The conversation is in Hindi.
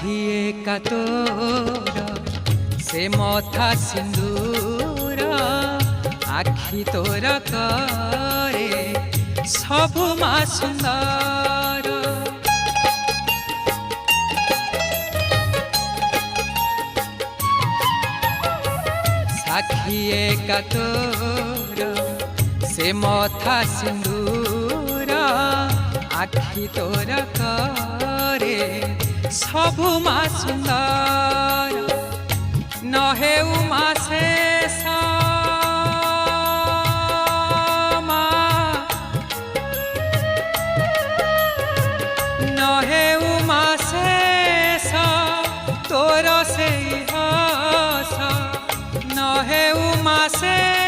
सखिए का तोर से मथा सिंदूर आखि तोर करे सबु मा सुंदर सखिए का तोर से मथा सिंदूर आखि तोर करे सबु मा सुंदर नहे उमा शेष नहे उमा शेष तोर से हस नहे उमा शेष